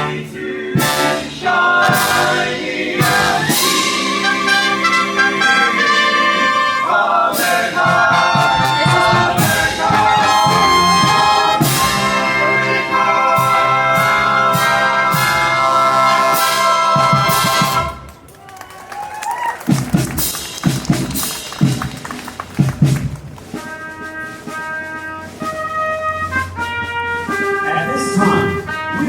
We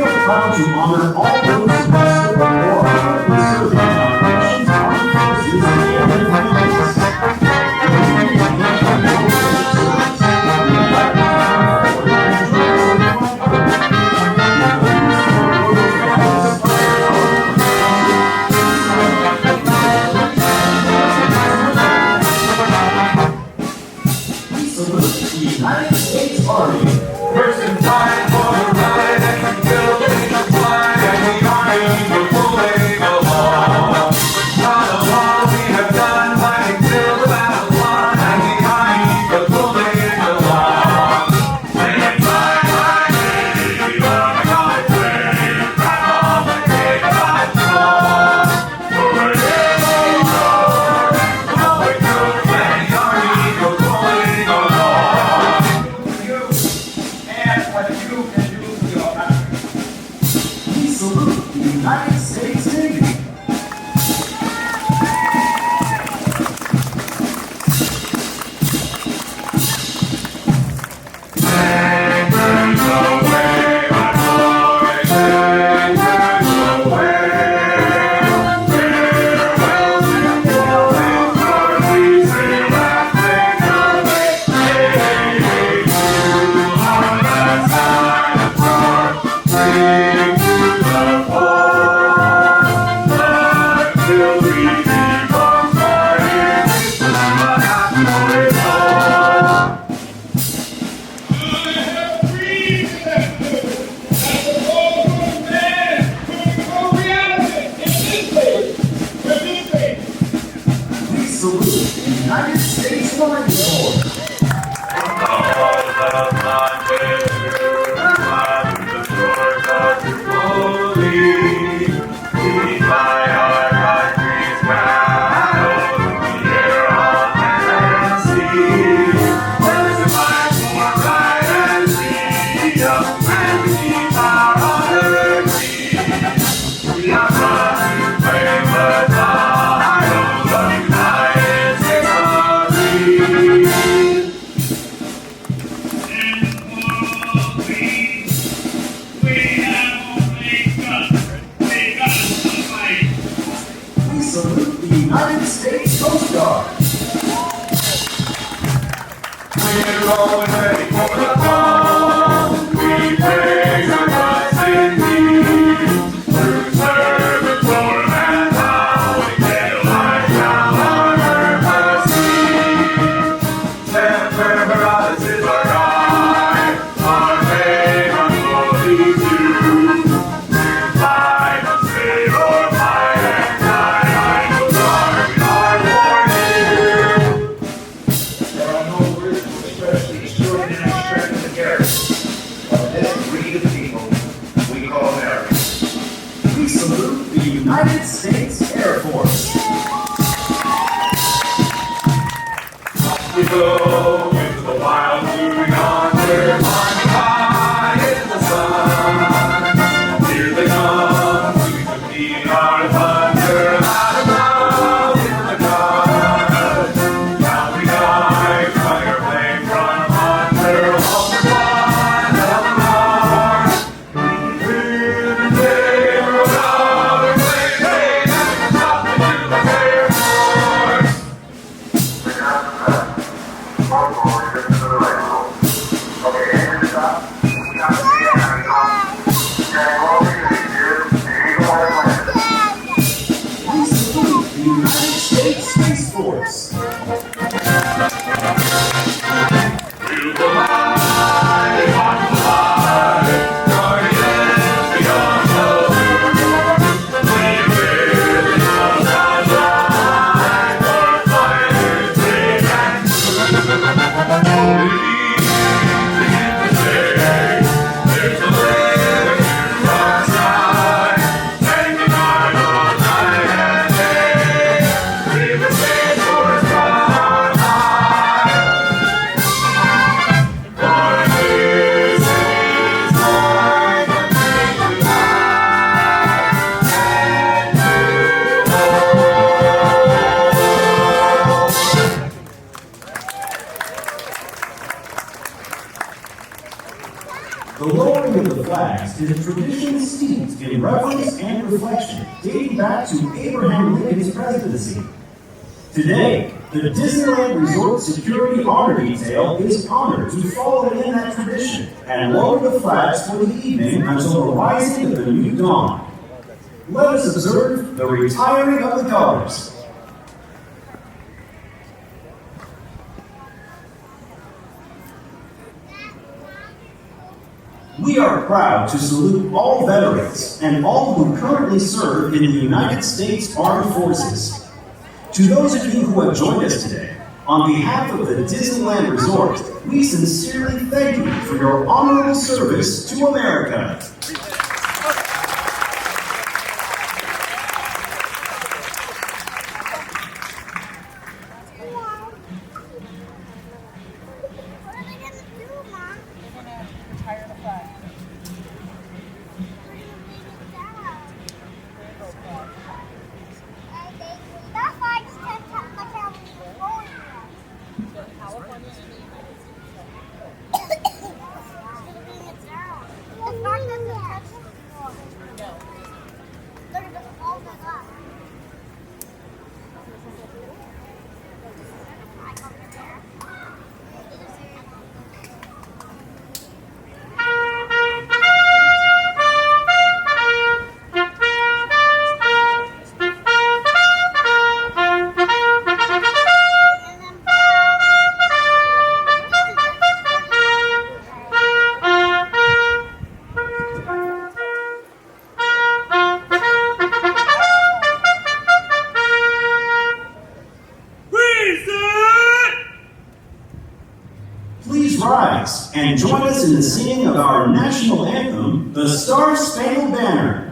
are proud to honor all those who have stood or are currently serving in our nation's armed forces and their families. We salute the United States Army. First in time for a ride and building a flag and the army will pulling along. Not a lot we have done fighting till the battle won and the army will pulling along. Singing fly, fly, baby, on a God plane, right on the gate of my throne. Over here we go, going through and the army will pulling along. What you can do for your country. We salute the United States Navy. Salute the United States Marine Corps. We salute the United States Coast Guard. We're always ready for the call. We praise our blessed King. Through service, storm, and how we get life down on earth sea. Temperance is our guide, our faith, our glory too. To fight and save or fight and die, I will guard our warning. There are no words to express the extraordinary strength and character of this breed of people we call Americans. We salute the United States Air Force. We go into the wild blue yonder, flying high in the sun. Here they come to defeat our thunder, out of love in the dark. Now we dive, fire flame from under, all the blood of the Lord. We live and day, we're out and play, and stop into the Air Force. of the flags is a tradition steeped in reverence and reflection, dating back to Abraham Lincoln's presidency. Today, the Disneyland Resort Security Honor Detail is honored to follow in that tradition and lower the flags for the evening until the rising of the new dawn. Let us observe the retiring of the colors. We are proud to salute all veterans and all who currently serve in the United States Armed Forces. To those of you who have joined us today, on behalf of the Disneyland Resort, we sincerely thank you for your honorable service to America. Please rise and join us in the singing of our national anthem, the Star-Spangled Banner.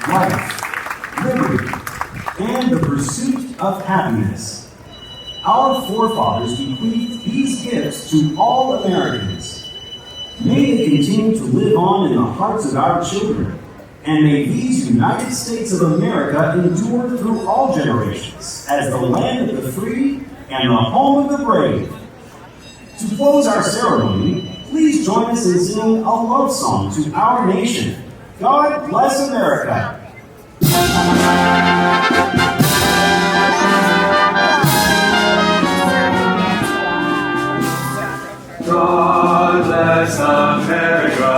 Life, liberty, and the pursuit of happiness. Our forefathers bequeathed these gifts to all Americans. May they continue to live on in the hearts of our children, and may these United States of America endure through all generations as the land of the free and the home of the brave. To close our ceremony, please join us in singing a love song to our nation. God bless America. God bless America,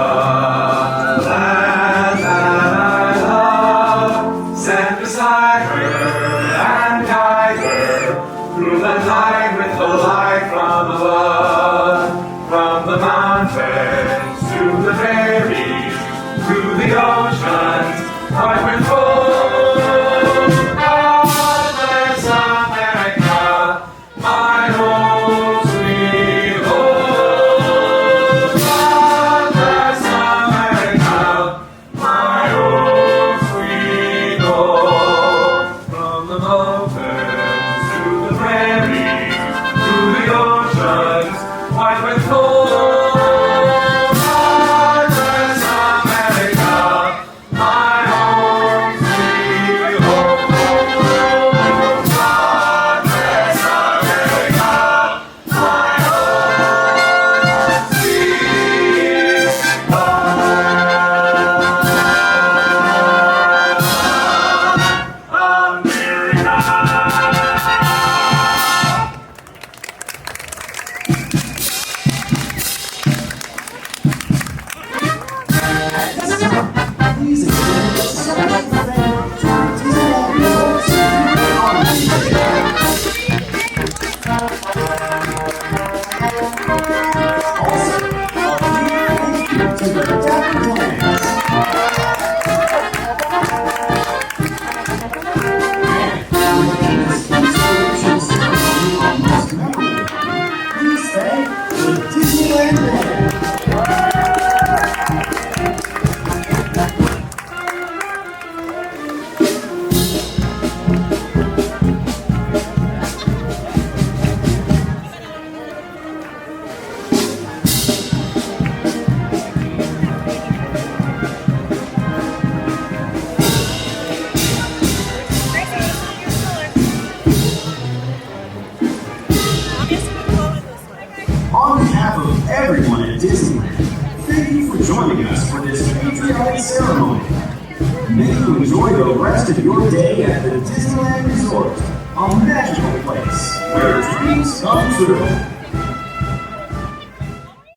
land that I love. Stand beside her and guide her through the night with the light from above. From the mountains to the prairies, through the oceans, white with gold. God bless America, my home sweet home. God bless America, my home sweet home. From the mountains to the prairies, through the oceans, white with gold. God bless America, my home sweet home. God bless America, my home sweet home. Please extend a special thank you to Disneyland Resorts Security Authority. Also, a big thank you to the Dapper Dans. And making this inspirational ceremony our most memorable, please thank the Disneyland Band. On behalf of everyone at Disneyland, thank you for joining us for this patriotic ceremony. May you enjoy the rest of your day at the Disneyland Resort, a magical place where dreams come true.